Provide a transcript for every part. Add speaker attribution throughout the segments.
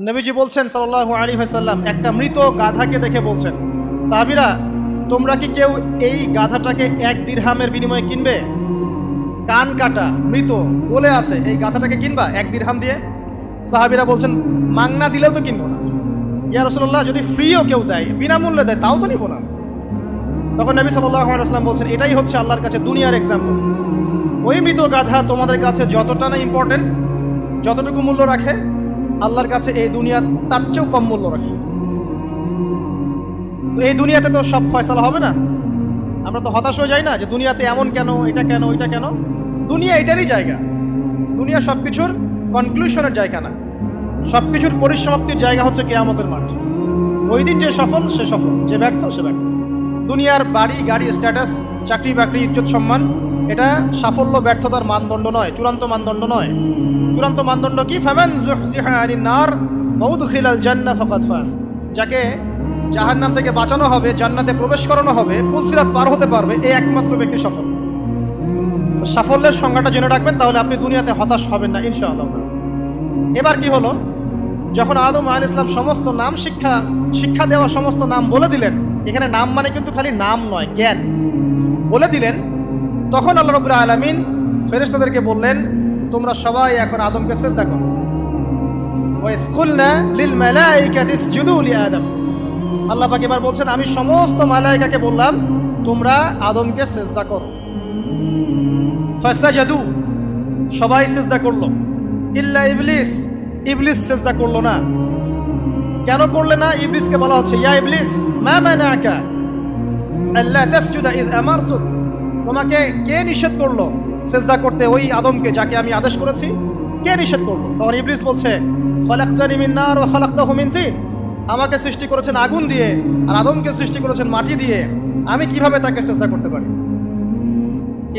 Speaker 1: নবীজি বলছেন সাল্লাল্লাহু আলাইহি ওয়াসাল্লাম, একটা মৃত গাধাকে দেখে বলছেন, সাহাবীরা তোমরা কি কেউ এই গাধাটাকে 1 দিরহামের বিনিময়ে কিনবে? কান কাটা, মৃত, গলে আছে, এই গাধাটাকে কিনবা 1 দিরহাম দিয়ে? সাহাবীরা বলছেন, মাংনা দিলেও তো কিনবো না। ইয়া রাসূলুল্লাহ, যদি ফ্রিও কেউ দেয়, বিনামূল্যে দেয়, তাও তো নিব না। তখন নবী সাল্লাল্লাহু আলাইহি ওয়াসাল্লাম বলছেন, এটাই হচ্ছে আল্লাহর কাছে দুনিয়ার এক্সাম্পল। ওই মৃত গাধা তোমাদের কাছে যতটা না ইম্পর্টেন্ট, যতটুকু মূল্য রাখে, আল্লাহর কাছে এই দুনিয়া তার চেয়েও কম মূল্য রাখে। তো এই দুনিয়াতে তো সব ফয়সালা হবে না। আমরা তো হতাশ হয়ে যাই না যে দুনিয়াতে এমন কেন, এটা কেন, ওইটা কেন। দুনিয়া এটারই জায়গা। দুনিয়া সব কিছুর কনক্লুশনের জায়গা না, সব কিছুর পরিসমাপ্তির জায়গা হচ্ছে কিয়ামতের মাঠ। ওই দিন যে সফল সে সফল, যে ব্যর্থ সে ব্যর্থ। দুনিয়ার বাড়ি গাড়ি, স্ট্যাটাস, চাকরি বাকরি, ইজ্জত সম্মান, এটা সাফল্য ব্যর্থতার মানদণ্ড নয়, চূড়ান্ত মানদণ্ড নয়। চূড়ান্ত মানদণ্ড কি? ফামান যুহজিহা আনিন নার ওয়া উদখিলাল জান্নাহ ফাকাদ ফাজ। যাকে জাহান্নাম থেকে বাঁচানো হবে, জান্নাতে প্রবেশ করানো হবে, পুলসিরাত পার হতে পারবে, এই একমাত্র ব্যক্তি সফল। সাফল্যের সংজ্ঞাটা জেনে রাখবেন, তাহলে আপনি দুনিয়াতে হতাশ হবেন না ইনশাআল্লাহ। এবার কি হলো, যখন আদম আলাইহিস সালাম সমস্ত নাম শিক্ষা দেওয়া সমস্ত নাম বলে দিলেন, এখানে নাম মানে কিন্তু খালি নাম নয়, জ্ঞান বলে দিলেন, তখন আল্লাহ রাব্বুল আলামিন ফেরেশতাদেরকে বললেন, তোমরা সবাই এখন আদমকে সিজদা করো। ওয়া ইয কুলনা লিল মালাইকাতি ইসজুদু লি আদম। আল্লাহ পাক এবার বলছেন, আমি সমস্ত মালায়েকাকে বললাম তোমরা আদমকে সিজদা করো। ফাসাজাদু, সবাই সিজদা করলো, ইল্লা ইবলিস, ইবলিস সিজদা করলো না। কেন করলে না? ইবলিসকে বলা হচ্ছে, ইয়া ইবলিস মা মানাকা আল্লা তাসজুদা ইয আমারতুক। তোমাকে কে নিষেধ করলো সিজদা করতে ওই আদমকে, যাকে আমি আদেশ করেছি? কে নিষেধ করলো? তখন ইবলিস বলছে, খলাকতানি মিন নার ওয়া খলাকতাহু মিন তিন। আমাকে সৃষ্টি করেছেন আগুন দিয়ে, আর আদমকে সৃষ্টি করেছেন মাটি দিয়ে, আমি কিভাবে তাকে সিজদা করতে পারি?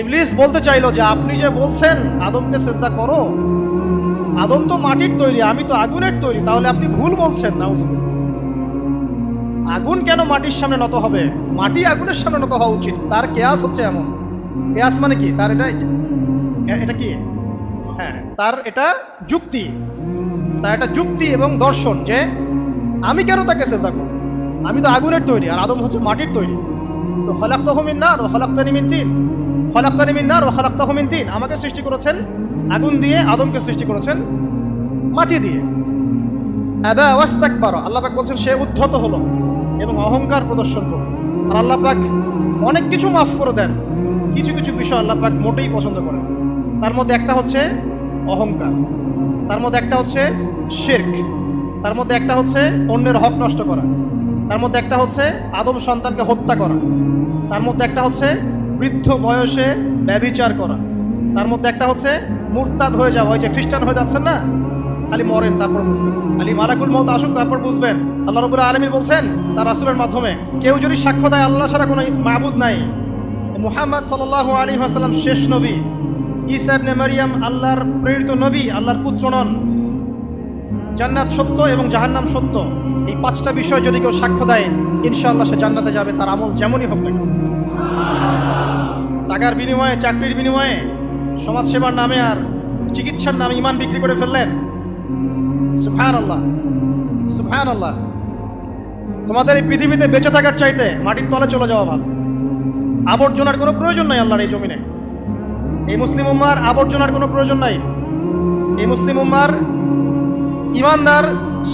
Speaker 1: ইবলিস বলতে চাইলো যে আপনি যে বলছেন আদমকে সিজদা করো, আদম তো মাটির তৈরি, আমি তো আগুনের তৈরি, তাহলে আপনি ভুল বলছেন। নাউজুবিল্লাহ। আগুন কেন মাটির সামনে নত হবে? মাটি আগুনের সামনে নত হওয়া উচিত। তার কেয়াস হচ্ছে এমন। কেয়াস মানে কি? তার এটা কি? হ্যাঁ, তার এটা যুক্তি, তার এটা যুক্তি এবং দর্শন যে আমি কেন তাকে সিজদা করব? আমি তো আগুনের তৈরি, আর আদম হচ্ছে মাটির তৈরি। তো খলাকতাহু মিন নার ওয়া খলাকতানি মিন তিন, খলাকতানি মিন নার ওয়া খলাকতাহু মিন তিন। আমাকে সৃষ্টি করেছেন আগুন দিয়ে, আদমকে সৃষ্টি করেছেন মাটি দিয়ে। আবা ওয়াস্তাকবারা, আল্লাহ পাক বলছেন সে উদ্ধত হলো এবং অহংকার প্রদর্শন করল। আর আল্লাহ পাক অনেক কিছু মাফ করে দেন, কিছু কিছু বিষয় আল্লাহ পাক মোটেই পছন্দ করেন। তার মধ্যে একটা হচ্ছে অহংকার, তার মধ্যে একটা হচ্ছে শিরক, তার মধ্যে একটা হচ্ছে অন্যের হক নষ্ট করা, তার মধ্যে একটা হচ্ছে আদম সন্তানকে হত্যা করা, তার মধ্যে একটা হচ্ছে বৃদ্ধ বয়সে ব্যভিচার করা, তার মধ্যে একটা হচ্ছে মুরতাদ হয়ে যাওয়া। ওই যে খ্রিস্টান হয়ে যাচ্ছেন না, খালি মরেন তারপর বুঝবেন, খালি মালাকুল মউত আসুক তারপর বুঝবেন। আল্লাহ রাব্বুল আলামিন বলছেন তার রাসূলের মাধ্যমে, কেউ যদি সাক্ষ্য দেয় আল্লাহ ছাড়া কোনো মাবুদ নাই, মুহাম্মদ সাল্লাল্লাহু আলাইহি ওয়াসাল্লাম শেষ নবী, ঈসা ইবনে মারইয়াম আল্লাহর প্রেরিত নবী, আল্লাহর পুত্র নন, জান্নাত সত্য এবং জাহান্নাম সত্য, এই 5টা বিষয় যদি কেউ সাক্ষ্য দেয়, ইনশাআল্লাহ সে জান্নাতে যাবে, তার আমল যেমনই হোক না কেন। টাকার বিনিময়ে, চাকরির বিনিময়ে, সমাজ সেবার নামে আর চিকিৎসার নামে ঈমান বিক্রি করে ফেললেন। সুবহানাল্লাহ, সুবহানাল্লাহ। তোমাদের এই পৃথিবীতে বেঁচে থাকার চাইতে মাটির তলে চলে যাওয়া ভালো। আবর্জনার কোনো প্রয়োজন নাই আল্লাহর এই জমিনে। এই মুসলিম উম্মার আবর্জনার কোনো প্রয়োজন নাই। এই মুসলিম উম্মার ইমানদার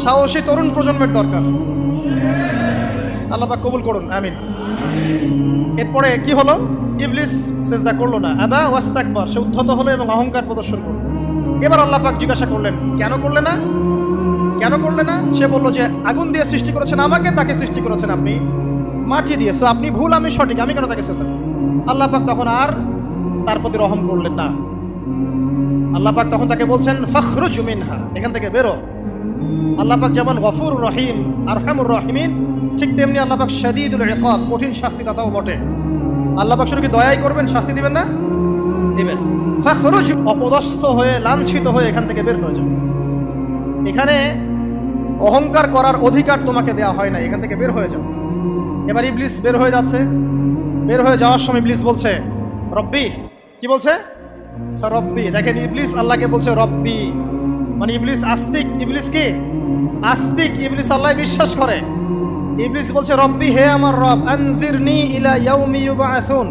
Speaker 1: সাহসী তরুণ প্রজন্মের দরকার। আল্লাহ পাক কবুল করুন, আমিন। এরপরে কি হলো? ইবলিস সিজদা করলো না, আবা ওয়াস্তাকবার, সে উদ্ধত হলো এবং অহংকার প্রদর্শন করলো। এবার আল্লাহ পাক জিজ্ঞাসা করলেন, কেন করলে না? কেন করলে না? সে বললো যে আগুন দিয়ে সৃষ্টি করেছেন আমাকে, তাকে সৃষ্টি করেছেন আপনি মাটি দিয়ে, সো আপনি ভুল, আমি সঠিক, আমি কেন তাকে সিজদা করব? আল্লাহ পাক তখন আর তার প্রতি রহম করলেন না। আল্লাহ পাক তখন তাকে বলছেন, ফাখরুজ মিনহা, এখান থেকে বেরো। আল্লাহ পাক যেমন গফুর রহিম, আরহামুর রহিমিন, ঠিক তেমনি আল্লাহ পাক শাদীদুল ইকাব, কঠিন শাস্তি দাতাও বটে। আল্লাহ পাক শুধু কি দয়াই করবেন, শাস্তি দিবেন না? দিবেন। ফাখরুজ, অপদস্থ হয়ে, লাঞ্ছিত হয়ে এখান থেকে বের হয়ে যাও। এখানে অহংকার করার অধিকার তোমাকে দেওয়া হয় না, এখান থেকে বের হয়ে যাও। এবার ইবলিস বের হয়ে যাচ্ছে। বের হয়ে যাওয়ার সময় ইবলিস বলছে রব্বি। কি বলছে? রব্বি। দেখেন, ইবলিস আল্লাহকে বলছে রব্বি, মানে ইবলিস আস্তিক, ইবলিস কি আস্তিক ইবলিস আল্লাহ বিশ্বাস করে। ইবলিস বলছে রব্বি, হে আমার রব, আনজিরনি ইলা ইয়াউমি ইউবআসুন,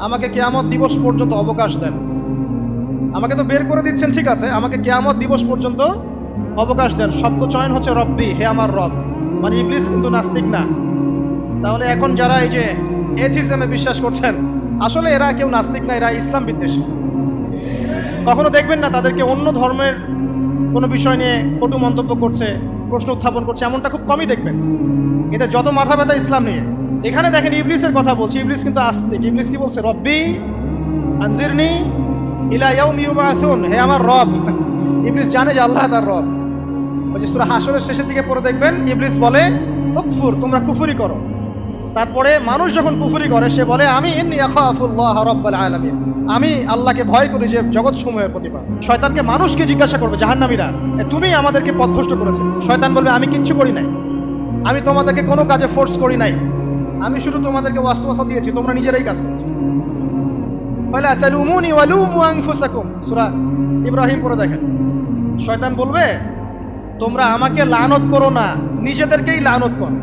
Speaker 1: আমাকে কিয়ামত দিবস পর্যন্ত অবকাশ দেন। আমাকে তো বের করে দিচ্ছেন, ঠিক আছে, আমাকে কিয়ামত দিবস পর্যন্ত অবকাশ দেন। শব্দ চয়ন হচ্ছে রব্বি, হে আমার রব, মানে ইবলিস কিন্তু নাস্তিক না। তাহলে এখন যারা এই যে এথিজমে বিশ্বাস করছেন, আসলে এরা কেউ নাস্তিক না, এরা ইসলাম বিদ্বেষী। কখনো দেখবেন না তাদেরকে অন্য ধর্মের কোনো বিষয় নিয়ে কটু মন্তব্য করছে, প্রশ্ন উত্থাপন করছে, এমনটা খুব কমই দেখবেন। এতে যত মাথা ব্যথা ইসলাম নিয়ে। এখানে দেখেন ইবলিসের কথা বলছি, ইবলিস কিন্তু আস্তিক। ইবলিস কি বলছে? রব্বি আনজিরনি ইলা ইয়াউমি ইউবআসুন, হে আমার রব। ইবলিস জানে যে আল্লাহ তার রব। ওই যে সূরা হাশরের শেষের দিকে পড়ে দেখবেন ইবলিস বলে উকফুর, তোমরা কুফরি করো। তারপরে মানুষ যখন কুফরি করে সে বলে আমি ইন্নী আখাফুল্লাহ রাব্বাল আলামিন, আমি আল্লাহকে ভয় করি যে জগৎ সমূহের প্রতিপালক। শয়তানকে মানুষকে জিজ্ঞাসা করবে জাহান্নামীরা, তুমি আমাদেরকে পথভ্রষ্ট করেছে। শয়তান বলবে আমি কিচ্ছু করি নাই, আমি তোমাদেরকে কোনো কাজে ফোর্স করি নাই, আমি শুধু তোমাদেরকে ওয়াসওয়াসা দিয়েছি, তোমরা নিজেরাই কাজ করছো। ফালা তালুমুনি ওয়ালুমু আনফুসাকুম, সূরা ইব্রাহিম পড়ে দেখেন। শয়তান বলবে তোমরা আমাকে লানত করো না, নিজেদেরকেই লানত করো,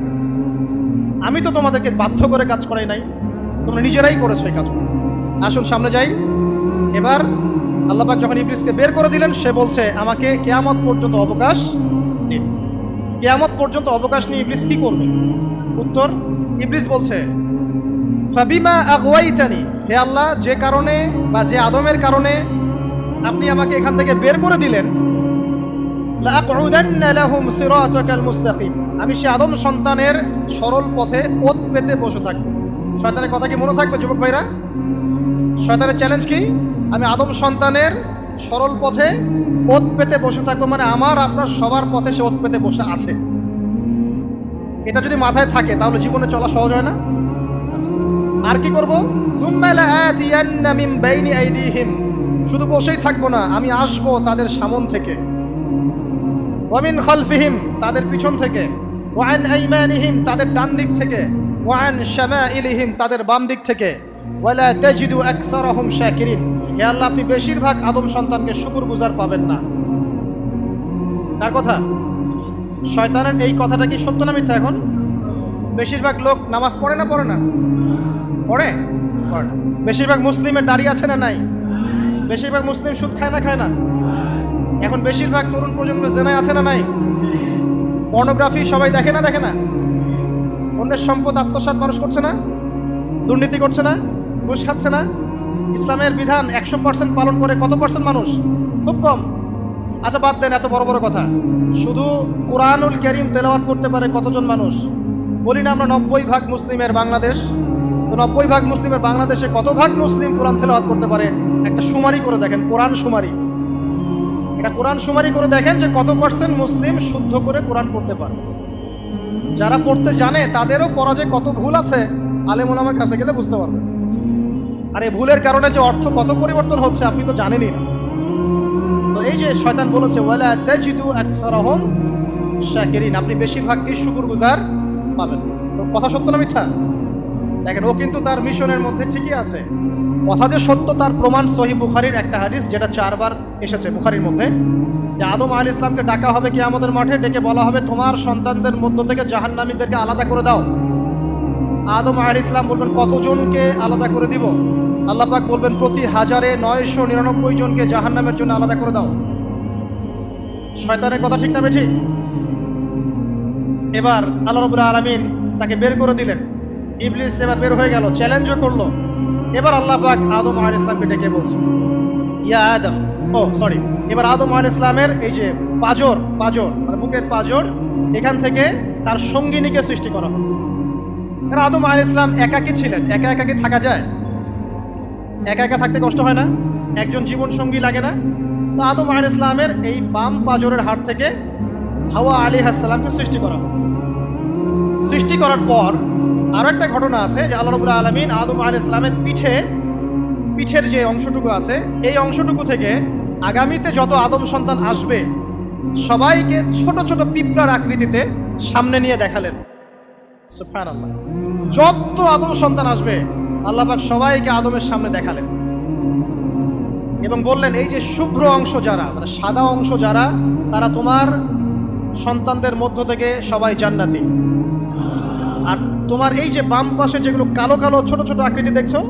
Speaker 1: আমি তো তোমাদেরকে বাধ্য করে কাজ করাই নাই, তোমরা নিজেরাই করেছো এই কাজ। আসুন সামনে যাই। এবার আল্লাহ পাক যখন ইবলিসকে বের করে দিলেন, সে বলছে আমাকে কিয়ামত পর্যন্ত অবকাশ দিন। কিয়ামত পর্যন্ত অবকাশ নিয়ে ইবলিস কি করবে? উত্তর, ইবলিস বলছে ফাবিমা আগওয়াইতানি, হে আল্লাহ, যে কারণে বা যে আদমের কারণে আপনি আমাকে এখান থেকে বের করে দিলেন, লাআকউদান্না লাহুম সিরাতাকাল মুস্তাকিম, আমি সে আদম সন্তানের সরল পথে ওত পেতে বসে থাকব। শয়তানের কথা কি মনে থাকবে যুবক ভাইরা? শয়তানের চ্যালেঞ্জ কি? আমি আদম সন্তানের সরল পথে ওত পেতে বসে থাকবো, মানে আমার আপনার সবার পথে সে ওত পেতে বসে আছে। এটা যদি মাথায় থাকে তাহলে জীবনে চলা সহজ হয় না? আর কি করবো? সুম্মা লাআতিয়ান্না মিন বাইনি আইদিহিম, শুধু বসেই থাকবো না, আমি আসবো তাদের সামন থেকে, ওয়া মিন খালফিহিম, তাদের পিছন থেকে, ওয়া আন আইমানিহিম, তাদের ডান দিক থেকে, ওয়া আন শামাইলিহিম, তাদের বাম দিক থেকে, ওয়ালা তাজিদু আকসারাহুম শাকিরিন, হে আল্লাহ, আপনি বেশিরভাগ আদম সন্তানকে শুকরগুজার পাবেন না। কার কথা? শয়তানের এই কথাটা কি সত্য না মিথ্যা? এখন বেশিরভাগ লোক নামাজ পড়ে না পড়ে না? পড়ে। বেশিরভাগ মুসলিমের দাড়ি আছে না নাই? বেশিরভাগ মুসলিম সুদ খায় না খায় না? এখন বেশিরভাগ তরুণ প্রজন্ম জেনায় আছে না নাই? পর্নোগ্রাফি সবাই দেখে না দেখে না? অন্যের সম্পদ আত্মসাৎ মানুষ করছে না? দুর্নীতি করছে না? ঘুষ খাচ্ছে না? ইসলামের বিধান 100% পালন করে কত পার্সেন্ট মানুষ? খুব কম। আচ্ছা বাদ দেন এত বড় বড় কথা, শুধু কোরআনুল কারীম তেলাওয়াত করতে পারে কতজন মানুষ? বলি না আমরা 90% মুসলিমের বাংলাদেশ, তো 90% মুসলিমের বাংলাদেশে কত ভাগ মুসলিম কোরআন তেলাওয়াত করতে পারে? একটা শুমারি করে দেখেন, কোরআন শুমারি। এটা কোরআন শুমারি করে দেখেন যে কত পার্সেন্ট মুসলিম শুদ্ধ করে কোরআন পড়তে পারে। যারা পড়তে জানে তাদেরও পড়া যে কত ভুল আছে, আলেম ওলামার কাছে গেলে বুঝতে পারবেন। আর এই ভুলের কারণে যে অর্থ কত পরিবর্তন হচ্ছে আপনি তো জানেনই না। তো এই যে শয়তান বলেছে ওয়ালা তাজিদু আকসারাহুম শাকিরিন, আপনি বেশিরভাগই শুকরগুজার পাবেন। তো কথা সত্য না মিথ্যা? দেখেন ও কিন্তু তার মিশনের মধ্যে ঠিকই আছে। কথা যে সত্য তার প্রমাণ সহিহ বুখারীর একটা হাদিস, যেটা 4 বার এসেছে বুখারীর মধ্যে, যে আদম আলাইহিস সালামকে ডাকা হবে কিয়ামতের মাঠে, ডেকে বলা হবে তোমার সন্তানদের মধ্য থেকে জাহান্নামীদেরকে আলাদা করে দাও। আদম আলাইহিস সালাম বলবেন কতজনকে আলাদা করে দিব? আল্লাহ পাক বলবেন প্রতি 1099 জনকে জাহান্নামের জন্য আলাদা করে দাও। শয়তানের কথা ঠিক না বেঠিক? এবার আল্লাহ রাব্বুল আলামিন তাকে বের করে দিলেন। ইবলিস এবার বের হয়ে গেল, চ্যালেঞ্জও করলো। এবার আল্লাহ পাক আদম আলাইহিস সালামকে ডেকে বলছে ইয়া আদম, এবার আদম আলাইহিস সালামের এই যে পাজর মানে বুকের পাজর, এখান থেকে তার সঙ্গিনীকে সৃষ্টি করা হবে। কারণ আদম আলাইহিস সালাম একাকী ছিলেন, একা কি থাকা যায়? একা থাকতে কষ্ট হয় না? একজন জীবন সঙ্গী লাগে না? তো আদম আলাইহিস সালামের এই বাম পাজরের হাড় থেকে হাওয়া আলাইহিস সালামকে সৃষ্টি করা হবে। সৃষ্টি করার পর আরো একটা ঘটনা আছে যে আল্লাহ রাব্বুল আলামিন আদম আলাইহিস সালামের পিঠের যে অংশটুকু আছে, এই অংশটুকু থেকে আগামীতে যত আদম সন্তান আসবে সবাইকে ছোট ছোট পিঁপড়ার আকৃতিতে সামনে নিয়ে দেখালেন। সুবহানাল্লাহ। যত আদম সন্তান আসবে আল্লাহ পাক সবাইকে আদমের সামনে দেখালেন এবং বললেন এই যে শুভ্র অংশ যারা, মানে সাদা অংশ যারা, তারা তোমার সন্তানদের মধ্য থেকে সবাই জান্নাতি। আর তোমার এই যে বাম পাশে যেগুলো কালো কালো ছোট ছোট আকৃতি দেখছো,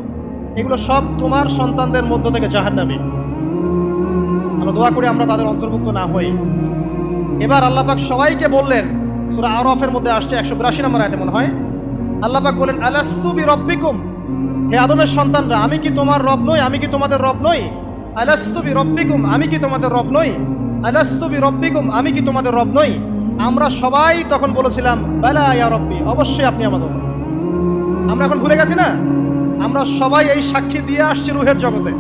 Speaker 1: এগুলো সব তোমার সন্তানদের মধ্য থেকে জাহান্নামী। আমরা দোয়া করি আমরা তাদের অন্তর্ভুক্ত না হই। এবার আল্লাহ পাক সবাইকে বললেন, সূরা আরাফের মধ্যে আসছে 182 নম্বর আয়াতে মনে হয়, আল্লাহ পাক বলেন আলাস্তু বিরব্বিকুম, হে আদমের সন্তানরা, আমি কি তোমার রব নই? আমি কি তোমাদের রব নই? আলাস্তু বিরব্বিকুম, আমি কি তোমাদের রব নই? আলাস্তু বিরব্বিকুম, আমি কি তোমাদের রব নই? আমরা সবাই তখন বলেছিলাম বালা ইয়া রব্বি, অবশ্যই আপনি আমাদের রব। আমরা এখন ভুলে গেছি না? আমরা সবাই এই সাক্ষী দিয়ে আসছি রুহের জগতে।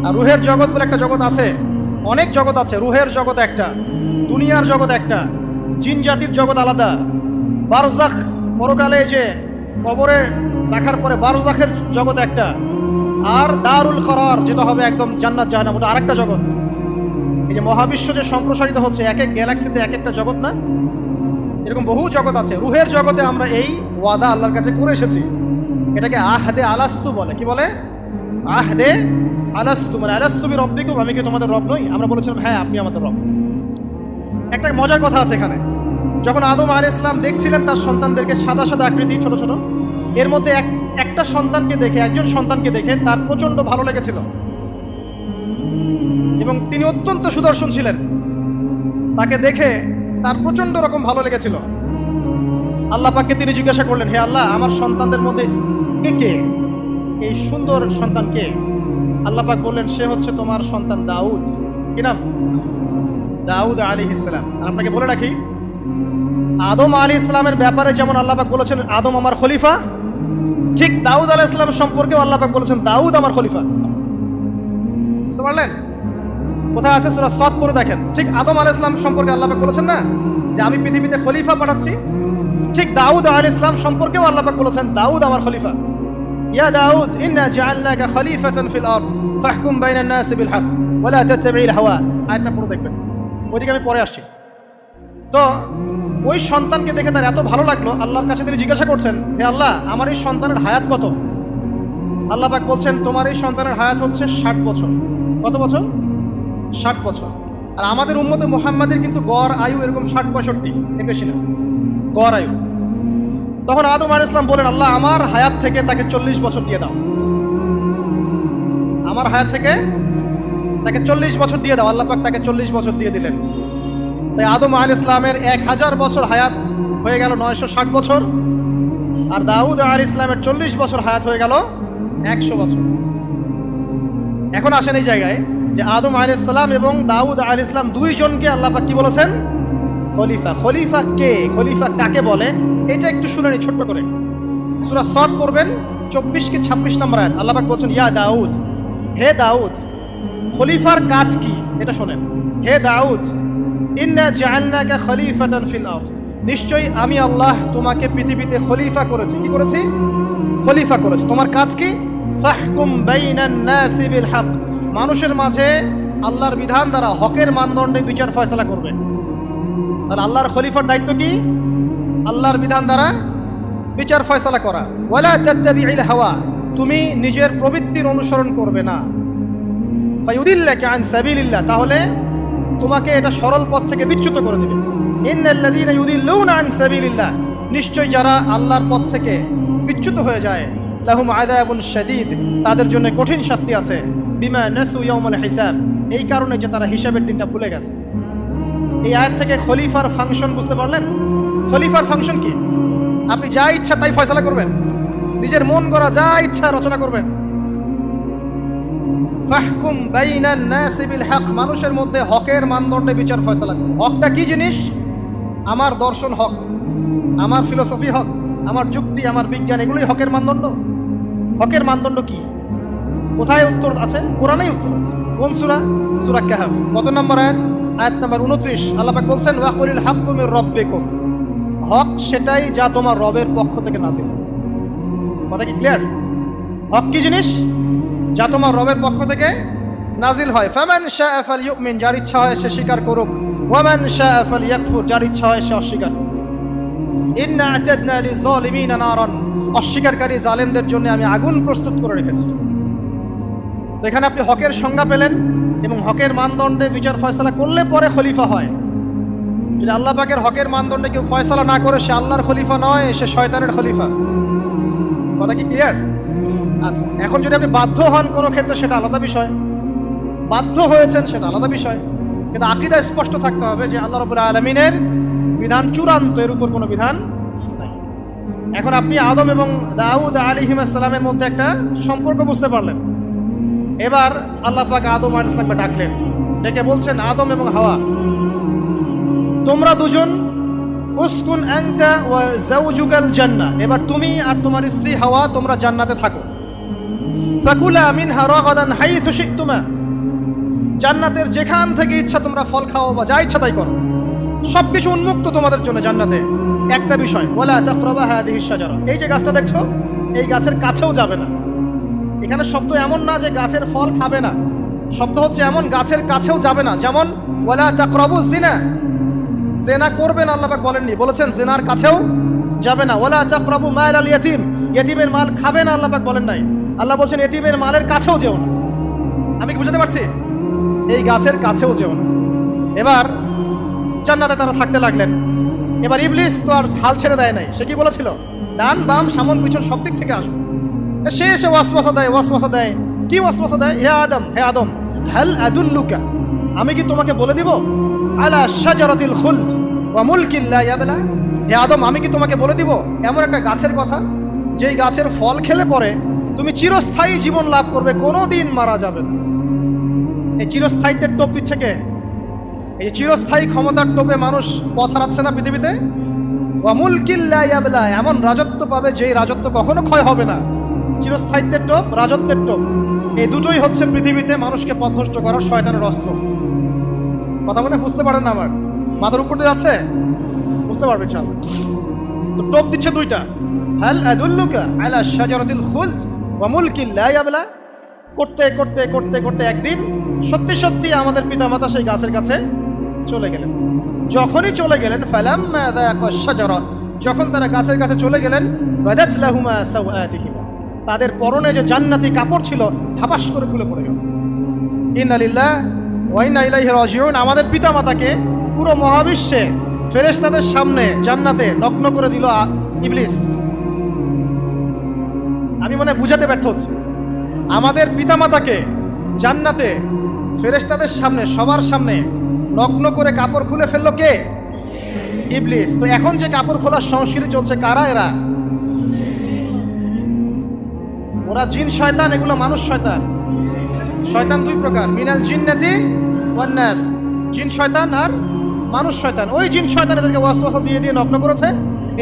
Speaker 1: আর রুহের জগৎ বলে একটা জগৎ আছে, অনেক জগৎ আছে। রুহের জগৎ একটা, দুনিয়ার জগৎ একটা, জিন জাতির জগৎ আলাদা, বারজাখ পরকালে যে কবরে রাখার পরে বারজাখের জগৎ একটা, আর দারুল করার যেটা হবে একদম জান্নাত জাহান্নাম, ওটা আরেকটা জগৎ। এই যে মহাবিশ্ব যে সম্প্রসারিত হচ্ছে, এক এক গ্যালাক্সিতে এক একটা জগৎ না, এরকম বহু জগৎ আছে। রুহের জগতে আমরা এই ওয়াদা আল্লাহর কাছে করে এসেছি। এটাকে আহদে আলাস্তু বলে। কি বলে? আহদে আলাস্তু, মানে আলাস্তু বিরব্বিকুম, আমি কি তোমাদের রব নই? আমরা বলেছিলাম হ্যাঁ আপনি আমাদের রব। একটা মজার কথা আছে এখানে, যখন আদম আলাইহিস সালাম দেখছিলেন তার সন্তানদেরকে সাদা সাদা আকৃতি ছোট ছোট, এর মধ্যে একটা সন্তানকে দেখে, একজন সন্তানকে দেখে তার প্রচন্ড ভালো লেগেছিল এবং তিনি অত্যন্ত সুদর্শন ছিলেন। তাকে দেখে তার প্রচন্ড রকম ভালো লেগেছিল। আল্লাহ পাককে তিনি জিজ্ঞাসা করলেন, হে আল্লাহ, আমার সন্তানদের মধ্যে কে, এই সুন্দর সন্তান কে? আল্লাহ পাক বললেন, সে হচ্ছে তোমার সন্তান দাউদ। কি নাম? দাউদ আলাইহিস সালাম। আর আপনাকে বলে রাখি, আদম আলাইহিস সালামের ব্যাপারে যেমন আল্লাহ পাক বলেছেন আদম আমার খলিফা, ঠিক দাউদ আলাইহিস সালাম সম্পর্কেও আল্লাহ পাক বলেছেন দাউদ আমার খলিফা। বুঝতে পারলেন? কোথায় আছে? সূরা সাদ পড়ে দেখেন। ঠিক আদম আলাইহিস সালাম সম্পর্কে আল্লাহ পাক বলেছেন না যে আমি পৃথিবীতে খলিফা পাঠাচ্ছি, ঠিক দাউদ আলাইহিস সালাম সম্পর্কেও আল্লাহ পাক বলেছেন দাউদ আমার খলিফা। ইয়া দাউদ ইন্না জাআলনাকা খলিফাতান ফিল আরদ ফাহকুম বাইনান নাসি বিল হক ওয়া লা তাত্তাবি'ল হাওয়া। আয়াতটা পড়ে দেখবেন, ওইদিকে আমি পরে আসছি। তো ওই সন্তানকে দেখে তার এত ভালো লাগলো, আল্লাহর কাছে তিনি জিজ্ঞাসা করছেন, হে আল্লাহ, আমার এই সন্তানের হায়াত কত? আল্লাহ পাক বলছেন, তোমার এই সন্তানের হায়াত হচ্ছে 60 বছর। কত বছর? 60 বছর। আর আমাদের উম্মতে মুহাম্মাদের কিন্তু গড় আয়ু এরকম 60-65, এর বেশি না গড় আয়ু। তখন আদম আলাইহিস সালাম বলেন, আল্লাহ, আমার হায়াত থেকে তাকে 40 বছর দিয়ে দাও। আমার হায়াত থেকে তাকে 40 বছর দিয়ে দাও। আল্লাহ পাক তাকে 40 বছর দিয়ে দিলেন। তাই আদম আলাইহিস সালামের 1000 বছর হায়াত হয়ে গেল 960 বছর, আর দাউদ আলাইহিস সালামের 40 বছর হায়াত হয়ে গেল 100 বছর। এখন আসেন এই জায়গায় যে আদম আলাইহিস সালাম এবং দাউদ আলাইহিস সালাম দুইজনকে আল্লাহ পাক কি বলেছেন? খলিফা। খলিফা কে? খলিফা কাকে বলে? এটা একটু শুনে নি ছোট্ট করে। সূরা সাদ পড়বেন 24 কি 26 নম্বর আয়াত। আল্লাহ পাক বলছেন, ইয়া দাউদ, হে দাউদ, খলিফার কাজ কি এটা শোনেন। হে দাউদ, ইন্না জাআলনাকা খলিফাতান ফিল আরদ, নিশ্চয়ই আমি আল্লাহ তোমাকে পৃথিবীতে খলিফা করেছি। কি করেছি? খলিফা করেছি। তোমার কাজ কি? ফাহকুম বাইনান নাসি বিল হক, মানুষের মাঝে আল্লাহর বিধান দ্বারা হকের মানদণ্ডে বিচার ফয়সালা করবে। আর আল্লাহর খলিফার দায়িত্ব কি? আল্লাহর বিধান দ্বারা বিচার ফয়সালা করা। ওয়ালা তাত্তাবি'ল হাওয়া, তুমি নিজের প্রবৃত্তির অনুসরণ করবে না। ফায়ুদিল্লাকা আন সাবিলিল্লাহ, তাহলে তোমাকে এটা সরল পথ থেকে বিচ্যুত করে দেবে। ইন্নাল্লাযীনা ইউদিল্লুনা আন সাবিলিল্লাহ, নিশ্চয় যারা আল্লাহর পথ থেকে বিচ্যুত হয়ে যায়, লাহুম আযাবুন শাদীদ, তাদের জন্য কঠিন শাস্তি আছে। বিমা নাসু ইয়াউমাল হিসাব, এই কারণে যে তারা হিসাবের দিনটা ভুলে গেছে। এই আয়াত থেকে খলিফার ফাংশন বুঝতে পারলেন? খলিফার ফাংশন কি? আপনি যা ইচ্ছা তাই ফয়সালা করবেন, নিজের মন গড়া যা ইচ্ছা রচনা করবেন। ফাহকুম বাইনান নাসি বিল হক, মানুষের মধ্যে হকের মানদণ্ডে বিচার ফয়সালা করুন। হকটা কি জিনিস? আমার দর্শন হক, আমার ফিলোসফি হক, আমার যুক্তি, আমার বিজ্ঞান, এগুলোই হকের মানদণ্ড। হকের মানদণ্ড কি? কোথায় উত্তর আছে? কোরআনেই উত্তর আছে। কোন সূরা? সূরা কাহফ। কত নম্বর আয়াত? আয়াত নাম্বার 29। আল্লাহ পাক বলছেন, ওয়াকুলিল হাক্কু মির রাব্বিকুম, হক সেটাই যা তোমার রবের পক্ষ থেকে নাযিল। কথা কি ক্লিয়ার? হক কি জিনিস? যা তোমার রবের পক্ষ থেকে নাজিল হয়। ফামান শাআ ফালইউমিন, যার ইচ্ছা হয় সে স্বীকার করুক। ওয়ামান শাআ ফালইয়াকফুর, যার ইচ্ছা হয় সে অস্বীকার করুক। ইন্না আ'তাদনা লিযালিমিনা নারান, অস্বীকারী জালেমদের জন্য আমি আগুন প্রস্তুত করে রেখেছি। তো এখানে আপনি হকের সংজ্ঞা পেলেন এবং হকের মানদণ্ডে বিচার ফয়সালা করলে পরে খলিফা হয়। যদি আল্লাহ পাকের হকের মানদণ্ডে কেউ ফয়সালা না করে সে আল্লাহর খলিফা নয়, সে শয়তানের খলিফা। কথা কি ক্লিয়ার? আচ্ছা, এখন যদি আপনি বাধ্য হন কোনো ক্ষেত্রে সেটা আলাদা বিষয়, বাধ্য হয়েছেন সেটা আলাদা বিষয়, কিন্তু আকীদা স্পষ্ট থাকতে হবে যে আল্লাহ রাব্বুল আলামিনের বিধান চূড়ান্ত, এর উপর কোনো বিধান নাই। এখন আপনি আদম এবং দাউদ আলাইহিস সালামের মধ্যে একটা সম্পর্ক বুঝতে পারলেন। এবার আল্লাহ পাক আদম আলাইহিস সালামকে ডাকলেন, ডেকে বলছেন, আদম এবং হাওয়া, তোমরা দুজন উসকুন আনতা ওয়া যাওজুকাল জান্নাহ, এবার তুমি আর তোমার স্ত্রী হাওয়া তোমরা জান্নাতে থাকো। ফাকুলা মিনহা রাগাদান হাইথু শি'তুমা, জান্নাতের যেখান থেকে ইচ্ছা তোমরা ফল খাও বা যা ইচ্ছা তাই করো, সবকিছু উন্মুক্ত তোমাদের জন্য জান্নাতে। একটা বিষয়, ওয়ালা তাকরাবা হাদিহিশ শাজারা, এই যে গাছটা দেখছো এই গাছের কাছেও যাবে না। এখানে শব্দ এমন না যে গাছের ফল খাবে না, শব্দ হচ্ছে এমন গাছের কাছেও যাবে না। যেমন ওয়ালা তাকরাবু জিনা, জিনা করবে না আল্লাহ পাক বলেননি, বলেছেন জিনার কাছেও যাবে না। ওয়ালা তাকরাবু মাল আল ইয়াতীম, ইয়াতীমের মাল খাবে না আল্লাহ পাক বলেন নাই, আল্লাহ বলছেন ইয়াতীমের মালের কাছেও যেও না। আমি কি বুঝাতে পারছি? এই গাছের কাছেও যেও না। এবার জান্নাতে তারা থাকতে লাগলেন। এবার ইবলিস তো আর হাল ছেড়ে দেয় নাই, সে কি বলেছিল, ডান বাম সামন পিছন সব দিক থেকে আসবে। সে এসে ওয়াসওয়াসা দেয়। কি ওয়াসওয়াসা দেয়? হে আদম হাল আদুল্লুকা, আমি কি তোমাকে বলে দিব, আলা শাজারাতিল খুলদ ওয়া মুলকিন লা ইয়াবলা, হে আদম আমি কি তোমাকে বলে দিব এমন একটা গাছের কথা যেই গাছের ফল খেলে পরে তুমি চিরস্থায়ী জীবন লাভ করবে, কোনোদিন মারা যাবে না। এই চিরস্থায়িত্বের টোপ দিচ্ছে কে? এই চিরস্থায়ী ক্ষমতার টোপে মানুষ পথ হারাচ্ছে না পৃথিবীতে। ওয়া মুলকিন লা ইয়াবলা, এমন রাজত্ব পাবে যেই রাজত্ব কখনো ক্ষয় হবে না। চিরস্থায়িত্বের টোপ, রাজত্বের টোপ, এই দুটোই হচ্ছে পৃথিবীতে মানুষকে পথভ্রষ্ট করার শয়তানের অস্ত্র। কথা মনে বুঝতে পারেন না? আমার মাথার উপর দিয়ে যাচ্ছে, বুঝতে পারবেন ইনশাআল্লাহ। তো টোপ দিচ্ছে দুইটা, হাল আদুল্লুকা আলা শাজারাতিল খুলদ ওয়া মুলকিন লা ইয়াবলা। করতে করতে করতে করতে একদিন সত্যি সত্যি আমাদের পিতামাতা সেই গাছের কাছে চলে গেলেন। যখনই চলে গেলেন, ফালাম্মা যায়াকা শাজারা, যখন তারা গাছের কাছে চলে গেলেন, বাদাত লাহুমা সাওআতিহিমা, তাদের পরনে যে জান্নাতি কাপড় ছিল ধাপাস করে খুলে পড়ে গেল। ইন্না লিল্লাহি ওয়া ইন্না ইলাইহি রাজিউন। আমাদের পিতামাতাকে পুরো মহাবিশ্বে ফেরেশতাদের সামনে জান্নাতে নগ্ন করে দিল ইবলিস। আমি মনে বুঝাতে ব্যর্থ হচ্ছি। আমাদের পিতামাতাকে জান্নাতে ফেরেশতাদের সামনে, সবার সামনে নগ্ন করে কাপড় খুলে ফেললো কে? ইবলিস। তো এখন যে কাপড় খোলার সংস্কৃতি চলছে, কারা এরা? ওরা জিন শয়তান, এগুলো মানুষ শয়তান। শয়তান দুই প্রকার, মিনাল জিন্নাতি ওয়ান নাস, জিন শয়তান আর মানুষ শয়তান। ওই জিন শয়তান এদেরকে ওয়াসওয়াসা দিয়ে দিয়ে নগ্ন করেছে।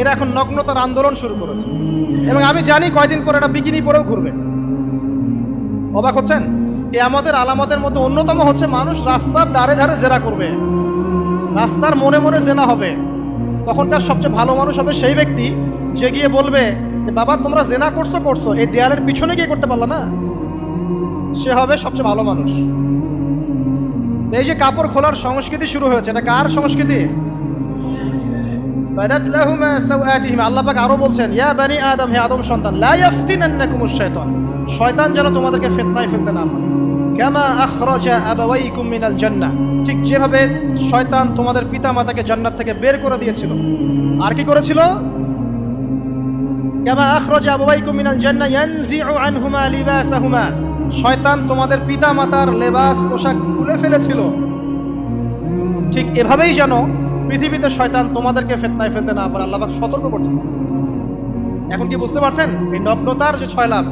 Speaker 1: এরা এখন নগ্নতার আন্দোলন শুরু করেছে, এবং আমি জানি কয়দিন পরে এটা বিকিনি পরেও ঘুরবে। অবাক হচ্ছেন? এই আমাদের আলামতের মধ্যে অন্যতম হচ্ছে মানুষ রাস্তার ধারে ধারে জেনা করবে, রাস্তার মনে মনে জেনা হবে। তখন তার সবচেয়ে ভালো মানুষ হবে সেই ব্যক্তি যে গিয়ে বলবে, বাবা তোমরা জেনা করছো, এই দেয়ালের পিছনে গিয়ে করতে পারলা না, সে হবে সবচেয়ে ভালো মানুষ। এই যে কাপড় খোলার সংস্কৃতি শুরু হয়েছে, এটা কার সংস্কৃতি? বাদাত লাহুমা সাওআতিহিমা। আল্লাহ পাক আরো বলছেন, ইয়া বানি আদম, হে আদম সন্তান, লা ইয়াফতিনান্নাকুমুশ শাইতান, শয়তান যেন তোমাদেরকে ফিতনায় ফেলতে না পারে। কামা আখরাজা আবাওয়াইকুম মিনাল জান্নাহ, ঠিক যেভাবে শয়তান তোমাদের পিতামাতাকে জান্নাত থেকে বের করে দিয়েছিল। আর কি করেছিল? কামা আখরাজা আবাওয়াইকুম মিনাল জান্নাহ ইয়ানজিউ আনহুমা লিবাসাহুমা, শয়তান তোমাদের পিতামাতার লেবাস পোশাক খুলে ফেলেছিল। ঠিক এভাবেই যেন পৃথিবীতে শয়তান তোমাদেরকে ফিতনায় ফেলতে না পারে, আল্লাহ পাক সতর্ক করছেন। এখন কি বুঝতে পারছেন? এই নগ্নতার যে 6 লাভ,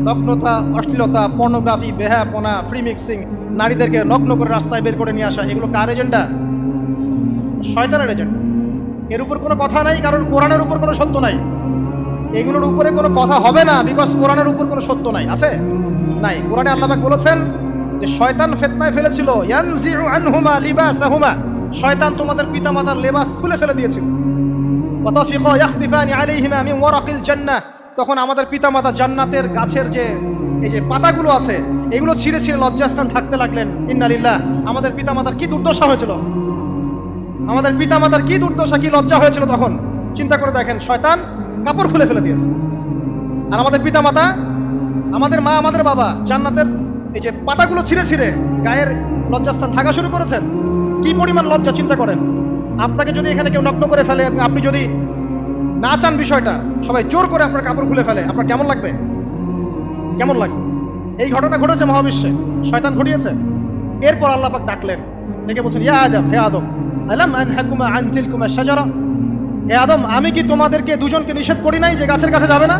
Speaker 1: নগ্নতা, অশ্লীলতা, পর্নোগ্রাফি, বেহায়াপনা, ফ্রি মিক্সিং, নারীদেরকে নগ্ন করে রাস্তায় বের করে নিয়ে আসা, এগুলো কার এজেন্ডা? শয়তানের এজেন্ডা। এর উপর কোনো কথা নাই, কারণ কোরআনের উপর কোনো সত্য নাই। এগুলোর উপরে কোনো কথা হবে না, বিকজ কোরআনের উপর কোনো সত্য নাই। আছে? নাই। কোরআনে আল্লাহ পাক বলেছেন যে শয়তান ফিতনায় ফেলেছিল, ইয়ানজিউ আনহুমা লিবাসাহুমা, শয়তান তোমাদের পিতামাতার লেবাস খুলে ফেলে দিয়েছিল। ওয়াতাফিকা ইয়াখদিফানি আলাইহিমা মিন ওয়ারাকিল জান্নাহ, তখন আমাদের পিতামাতা জান্নাতের গাছের যে এই যে পাতাগুলো আছে এগুলো ছিঁড়ে ছিঁড়ে লজ্জাস্থান থাকতে লাগলেন। ইন্না লিল্লাহ। আমাদের পিতামাতার কি দুর্দশা হয়েছিল, আমাদের পিতামাতার কি দুর্দশা, কি লজ্জা হয়েছিল তখন। চিন্তা করে দেখেন, শয়তান কাপড় খুলে ফেলে দিয়েছে। আর আমাদের পিতামাতা, আমাদের মা, আমাদের বাবা জান্নাতের এই যে পাতাগুলো ছিঁড়ে ছিঁড়ে গায়ের লজ্জাস্থান ঢাকা শুরু করেছেন। কি পরিমাণ লজ্জা চিন্তা করেন। আপনাকে যদি এখানে কেউ নগ্ন করে ফেলে এবং আপনি যদি না চান বিষয়টা, সবাই জোর করে আপনার কাপড় খুলে ফেলে, আপনার কেমন লাগবে? কেমন লাগবে? এই ঘটনা ঘটেছে মহাবিশ্বে, শয়তান ঘটিয়েছে। এরপর আল্লাহ পাক ডাকলেন, ডেকে বলছেন, ইয়া আদম, হে আদম, আলাম আনহাকুমা আন তিলকুমা শাজারা, হে আদম, আমি কি তোমাদেরকে দুজনকে নিষেধ করি নাই যে গাছের কাছে যাবে না?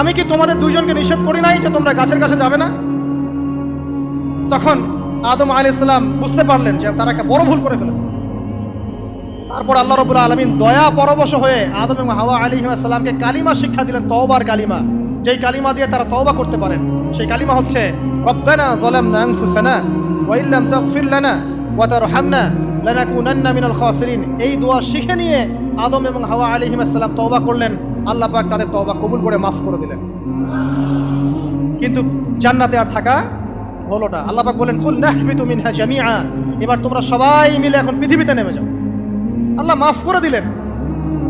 Speaker 1: আমি কি তোমাদের দুজনকে নিষেধ করি নাই যে তোমরা গাছের কাছে যাবে না? তখন আদম আলাইহিস সালাম বুঝতে পারলেন যে তারা একটা বড় ভুল করে ফেলেছে। তারপর আল্লাহ রাব্বুল আলামিন দয়া পরবশ হয়ে আদম এবং হাওয়া আলাইহিস সালামকে কালিমা শিক্ষা দিলেন, তওবার কালিমা, যেই কালিমা দিয়ে তারা তওবা করতে পারেন। সেই কালিমা হচ্ছে রব্বানা যালামনা আনফুসানা ওয়া ইল্লাম তাগফির লানা ওয়া তারহামনা লানাকুনান্না মিনাল খাসিরিন। এই দোয়া শিখে নিয়ে আদম এবং হাওয়া আলাইহিস সালাম তওবা করলেন। আল্লাহ পাক তাদের তওবা কবুল করে মাফ করে দিলেন। কিন্তু জান্নাতে আর থাকা হলো না। আল্লাহ পাক বলেন, কুল নাহবিতু মিনহা জামিআ, এবার তোমরা সবাই মিলে এখন পৃথিবীতে নেমে যাও। আল্লাহ মাফ করে দিলেন,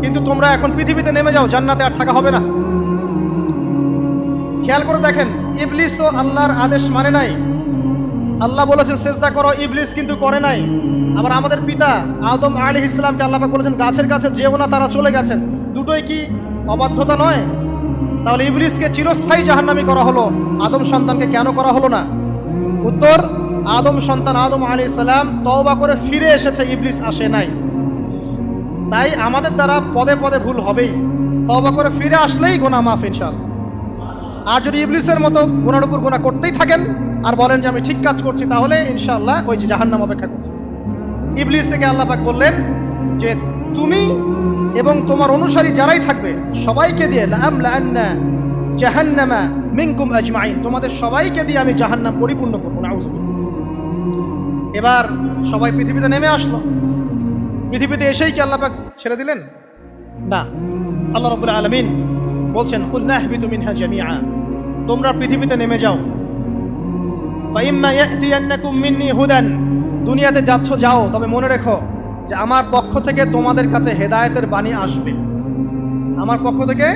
Speaker 1: কিন্তু তোমরা এখন পৃথিবীতে নেমে যাও, জান্নাতে আর থাকা হবে না। খেয়াল করে দেখেন, ইবলিসও আল্লাহর আদেশ মানে নাই। আল্লাহ বলেছেন সিজদা করো, ইবলিস কিন্তু করে নাই। আবার আমাদের পিতা আদম আলাইহিস সালামকে আল্লাহ পাক বলেছেন গাছের কাছে যেও না, তারা চলে গেছেন। দুটোই কি অবাধ্যতা নয়? তাহলে ইবলিসকে চিরস্থায়ী জাহান্নামী করা হলো, আদম সন্তানকে কেন করা হলো না? উত্তর, আদম সন্তান আদম আলাইহিস সালাম তওবা করে ফিরে এসেছে, ইবলিস আসে নাই। তাই আমাদের দ্বারা পদে পদে ভুল হবেই, তওবা করে ফিরে আসলেই গুনাহ মাফ ইনশাআল্লাহ। আর যদি ইবলিসের মতো গুনার উপর গুনাহ করতেই থাকেন আর বলেন যে আমি ঠিক কাজ করছি, তাহলে ইনশাআল্লাহ ওই যে জাহান্নাম অপেক্ষা করছে। ইবলিসকে আল্লাহ পাক বললেন যে তুমি এবং তোমার অনুসারী যারাই থাকবে সবাইকে দিয়ে লাআমলাআন্না জাহান্নামা মিনকুম আজমাইন, তোমাদের সবাইকে দিয়ে আমি জাহান্নাম পরিপূর্ণ করব। নাউযুবিল্লাহ। এবার সবাই পৃথিবীতে নেমে আসলো। পৃথিবীতে এসেই কি আল্লাহ পাক ছেড়ে দিলেন? না। আল্লাহ রাব্বুল আলামিন বলছেন, কুল নাহবিতু মিনহা জামিআ, তোমরা পৃথিবীতে নেমে যাও। ফাইম্মা ইয়াতিয়ান্নাকুম মিন্নি হুদান, দুনিয়াতে যাচ্ছ যাও, তবে মনে রেখো যে আমার পক্ষ থেকে তোমাদের কাছে হেদায়েতের বাণী আসবে। আমার পক্ষ থেকে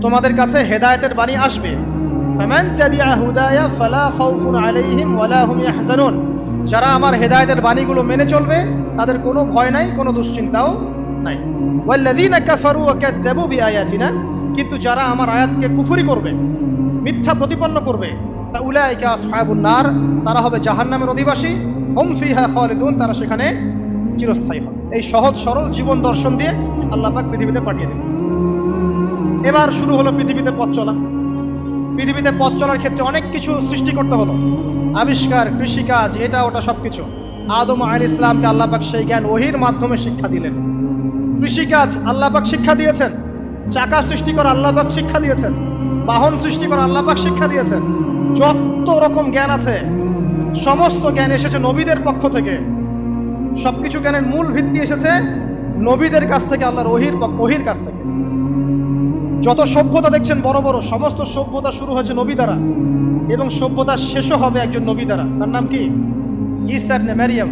Speaker 1: তোমাদের কাছে হেদায়েতের বাণী আসবে। ফামান তাবিআ হুদায়া ফালা খাউফুন আলাইহিম ওয়ালা হুম ইয়াহজানুন, যারা আমার হেদায়েতের বাণীগুলো মেনে চলবে তাদের কোনো ভয় নাই, কোনো দুশ্চিন্তাও নাই। ওয়াল্লাযীনা কাফারু ওয়া কাযযাবু বিআয়াতিনা, কিন্তু যারা আমার আয়াতকে কুফরি করবে, মিথ্যা প্রতিপন্ন করবে, ফাউলাইকা আসহাবুন নার, তারা হবে জাহান্নামের অধিবাসী। হুম ফিহা খালিদুন, তারা সেখানে চিরস্থায়ী হবে। এই সহজ সরল জীবন দর্শন দিয়ে আল্লাহ পাক পৃথিবীতে পাঠিয়ে দিলেন। এবার শুরু হলো পৃথিবীতে পথ চলা। পৃথিবীতে পথ চলার ক্ষেত্রে অনেক কিছু সৃষ্টি করতে হলো, আবিষ্কার, কৃষিকাজ, এটা ওটা সবকিছু। আদম আলাইহিস সালামকে আল্লাহ পাক সেই জ্ঞান ওহীর মাধ্যমে শিক্ষা দিলেন। কৃষিকাজ আল্লাহ পাক শিক্ষা দিয়েছেন, চাকা সৃষ্টি করা আল্লাহ পাক শিক্ষা দিয়েছেন, বাহন সৃষ্টি করা আল্লাহ পাক শিক্ষা দিয়েছেন। যত রকম জ্ঞান আছে সমস্ত জ্ঞান এসেছে নবীদের পক্ষ থেকে। সবকিছু জ্ঞানের মূল ভিত্তি এসেছে নবীদের কাছ থেকে, আল্লাহর ওহীর কাছ থেকে। যত সভ্যতা দেখছেন বড় বড়, সমস্ত সভ্যতা শুরু হয়েছে নবী দ্বারা, এবং সভ্যতা শেষও হবে একজন নবী দ্বারা। তার নাম কি? ঈসা ইবনে মারইয়াম।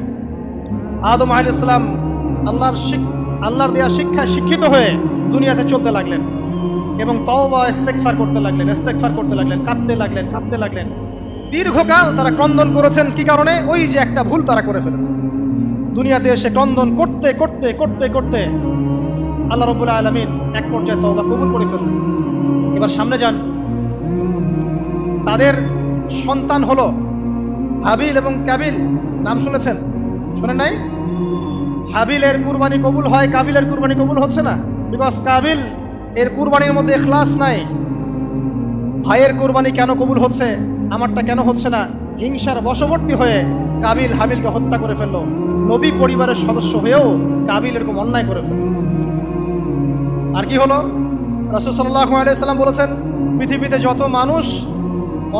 Speaker 1: আদম আলাইহিস সালাম আল্লাহর দেয়া শিক্ষায় শিক্ষিত হয়ে দুনিয়াতে চলতে লাগলেন এবং তওবা ইস্তেগফার করতে লাগলেন, কাঁদতে লাগলেন। দীর্ঘকাল তারা ক্রন্দন করেছেন। কি কারণে? ওই যে একটা ভুল তারা করে ফেলেছে। দুনিয়াতে এসে ক্রন্দন করতে করতে করতে করতে আল্লাহ রাব্বুল আলামিন এক পর্যায়ে তওবা কবুল করে ফেললেন। এবার সামনে যান। তাদের সন্তান হলো হাবিল এবং কাবিল। নাম শুনেছেন? শোনেন নাই? হাবিলের কুরবানি কবুল হয়, কাবিলের কুরবানি কবুল হচ্ছে না। বিকজ কাবিল এর কুরবানির মধ্যে ইখলাস নাই। ভাইয়ের কুরবানি কেন কবুল হচ্ছে, আমারটা কেন হচ্ছে না? হিংসার বশবর্তী হয়ে কাবিল হাবিলকে হত্যা করে ফেললো। নবী পরিবারের সদস্য হয়েও কাবিল এরকম অন্যায় করে ফেলল। আর কি হলো? রাসূল সাল্লাল্লাহু আলাইহি সাল্লাম বলেছেন, পৃথিবীতে যত মানুষ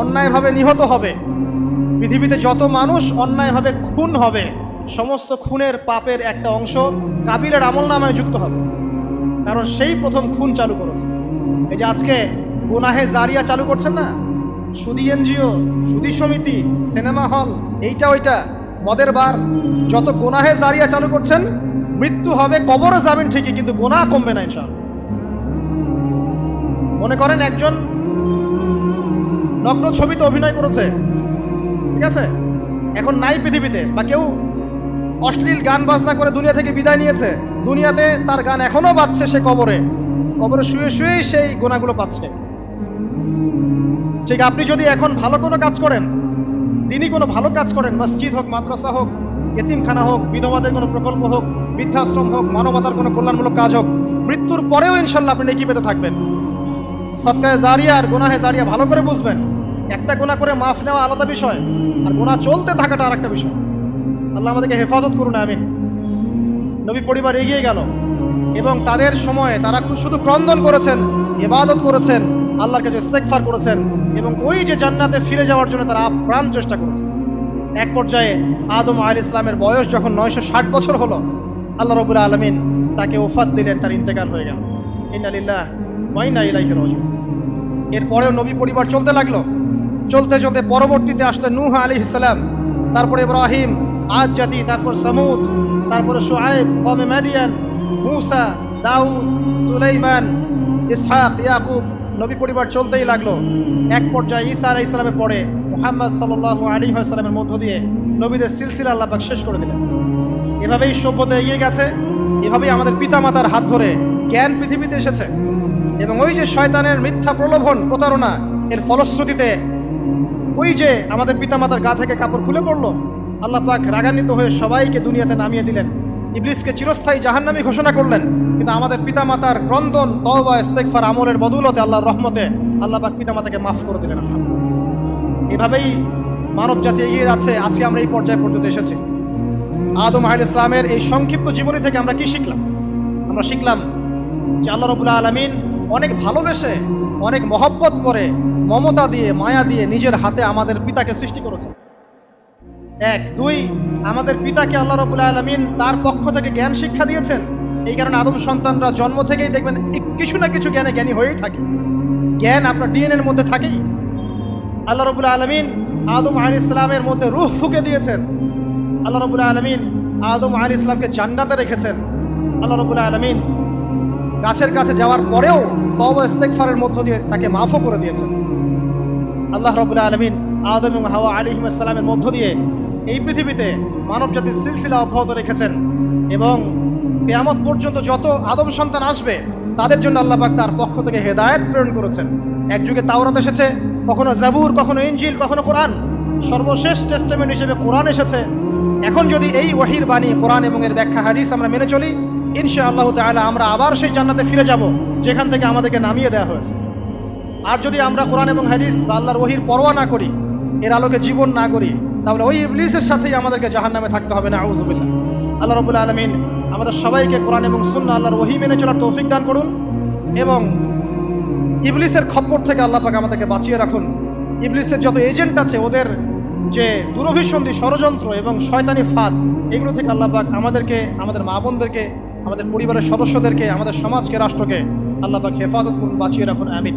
Speaker 1: অন্যায়ভাবে নিহত হবে, পৃথিবীতে যত মানুষ অন্যায়ভাবে খুন হবে, সমস্ত খুনের পাপের একটা অংশ কাবিলের আমলনামায় যুক্ত হবে। কারণ সেই প্রথম খুন চালু করেছে। এই যে আজকে গুনাহে জারিয়া চালু করছেন না, সুদী এনজিও, সুদী সমিতি, সিনেমা হল, এইটা ওইটা, মদের বার, যত গুনাহে জারিয়া চালু করছেন, মৃত্যু হবে, কবরে যাবেন ঠিকই, কিন্তু গুনাহ কমবে না ইনশাআল্লাহ। মনে করেন একজন নগ্ন ছবিতে অভিনয় করেছে, ঠিক আছে, এখন নাই পৃথিবীতে, বা কেউ অশ্লীল গান বাজনা করে দুনিয়া থেকে বিদায় নিয়েছে, দুনিয়াতে তার গান এখনো বাজছে, সে কবরে শুয়ে শুয়েই সেই গুনাহগুলো পাচ্ছে। ঠিক আপনি যদি এখন ভালো কোনো কাজ করেন, দিনই কোনো ভালো কাজ করেন, মসজিদ হোক, মাদ্রাসা হোক, এতিমখানা হোক, বিধবাদের কোনো প্রকল্প হোক, বৃদ্ধাশ্রম হোক, মানবতার কোনো কল্যাণমূলক কাজ হোক, মৃত্যুর পরেও ইনশাল্লাহ আপনি নেকি পেতে থাকবেন। সদকায়ে জারিয়া আর গুনাহে জারিয়া ভালো করে বুঝবেন। একটা গুনাহ করে মাফ নেওয়া আলাদা বিষয়, আর গুনাহ চলতে থাকাটা আরেকটা বিষয়। আল্লাহ আমাদেরকে হেফাজত করুন, আমিন। নবী পরিবার এগিয়ে গেল এবং তাদের সময়ে তারা শুধু ক্রন্দন করেছেন, ইবাদত করেছেন, আল্লাহর কাছে ইস্তেগফার করেছেন এবং ওই যে জান্নাতে ফিরে যাওয়ার জন্য তারা আপ্রাণ চেষ্টা করেছেন। এক পর্যায়ে আদম আলাইহিস সালামের বয়স যখন 960 বছর হলো, আল্লাহ রাব্বুল আলামিন তাকে ওফাত দিলেন, তার ইন্তেকাল হয়ে গেল। ইন্না লিল্লাহি ওয়া ইন্না ইলাইহি রাজিউন। এরপরেও নবী পরিবার চলতে লাগলো, চলতে চলতে পরবর্তীতে আসলেন নূহ আলাইহিস সালাম, তারপরে ইব্রাহিম, আদ জাতি, তারপর সামুদ, তারপরে শুআয়ব, কওমে মাদিয়ান, মূসা, দাউদ, সুলাইমান, ইসহাক, ইয়াকুব। নবী পরিবার চলতেই লাগলো। এক পর্যায়ে ঈসা আলাইহিস সালামের পরে মুহাম্মদ সাল্লাল্লাহু আলাইহি ওয়াসাল্লামের মধ্য দিয়ে নবীদের সিলসিলা আল্লাহ পাক শেষ করে দিলেন। এভাবেই সভ্যতা এগিয়ে গেছে, এভাবেই আমাদের পিতামাতার হাত ধরে জ্ঞান পৃথিবীতে এসেছে এবং ওই যে শয়তানের মিথ্যা প্রলোভন, প্রতারণা, এর ফলশ্রুতিতে ওই যে আমাদের পিতামাতার গা থেকে কাপড় খুলে পড়লো, আল্লাহ পাক রাগান্বিত হয়ে সবাইকে দুনিয়াতে নামিয়ে দিলেন, ইবলিসকে চিরস্থায়ী জাহান্নামী ঘোষণা করলেন। কিন্তু আমাদের পিতামাতার ক্রন্দন, তওবা, ইস্তেগফার, আমলের বদৌলতে, আল্লাহর রহমতে আল্লাহ পাক পিতামাতাকে মাফ করে দিলেন। এভাবেই মানব জাতি এগিয়ে যাচ্ছে। আজকে আমরা এই পর্যায়ে পর্যন্ত এসেছি। আদম আলাইহিস সালামের এই সংক্ষিপ্ত জীবনী থেকে আমরা কি শিখলাম? আমরা শিখলাম যে আল্লাহ রাব্বুল আলামিন অনেক ভালোবেসে, অনেক মহব্বত করে, মমতা দিয়ে, মায়া দিয়ে নিজের হাতে আমাদের পিতাকে সৃষ্টি করেছে। এক, দুই, আমাদের পিতাকে আল্লাহ রাব্বুল আলামিন তার পক্ষ থেকে জ্ঞান শিক্ষা দিয়েছেন। এই কারণে আদম সন্তানরা জন্ম থেকেই দেখবেন কিছু না কিছু জ্ঞানী হয়েই থাকে। জ্ঞান আপনার ডিএনএর মধ্যে থাকেই। আল্লাহ রাব্বুল আলামিন আদম আলাইহিস সালামের মধ্যে রূহ ফুঁকে দিয়েছেন। আল্লাহ রাব্বুল আলামিন আদম আলাইহিস সালামকে জান্নাতে রেখেছেন। আল্লাহ রাব্বুল আলামিন গাছের কাছে যাওয়ার পরেও তওবা ইস্তেগফারের মধ্য দিয়ে তাকে মাফও করে দিয়েছেন। আল্লাহ রাব্বুল আলামিন আদম এবং হাওয়া আলাইহিস সালামের মধ্য দিয়ে এই পৃথিবীতে মানব জাতির সিলসিলা অব্যাহত রেখেছেন এবং কিয়ামত পর্যন্ত যত আদম সন্তান আসবে তাদের জন্য আল্লাহ পাক তার পক্ষ থেকে হেদায়েত প্রেরণ করেছেন। এক যুগে তাওরাত এসেছে, কখনো জাবুর, কখনো ইনজিল, কখনো কোরআন, সর্বশেষ টেস্টামেন্ট হিসেবে কোরআন এসেছে। এখন যদি এই ওহীর বাণী, কোরআন এবং এর ব্যাখ্যা, হাদিস আমরা মেনে চলি, ইনশাআল্লাহ তাআলা আমরা আবার সেই জান্নাতে ফিরে যাব যেখান থেকে আমাদেরকে নামিয়ে দেওয়া হয়েছে। আর যদি আমরা কোরআন এবং হাদিস বা আল্লাহর ওহীর পরোয়া না করি, এর আলোকে জীবন না করি, তাহলে ওই ইবলিসের সাথেই আমাদেরকে জাহান্নামে থাকতে হবে। নাউযুবিল্লাহ। আল্লাহ রাব্বুল আলামিন আমাদের সবাইকে কোরআন এবং সুন্নাহ, আল্লাহর ওহী মেনে চলার তৌফিক দান করুন এবং ইবলিসের খপ্পর থেকে আল্লাহ পাক আমাদেরকে বাঁচিয়ে রাখুন। ইবলিসের যত এজেন্ট আছে, ওদের যে দুরভিসন্ধি, ষড়যন্ত্র এবং শয়তানি ফাঁদ, এগুলো থেকে আল্লাহ পাক আমাদেরকে, আমাদের মা বোনদেরকে, আমাদের পরিবারের সদস্যদেরকে, আমাদের সমাজকে, রাষ্ট্রকে আল্লাহ পাক হেফাজত করুন, বাঁচিয়ে রাখুন। আমিন।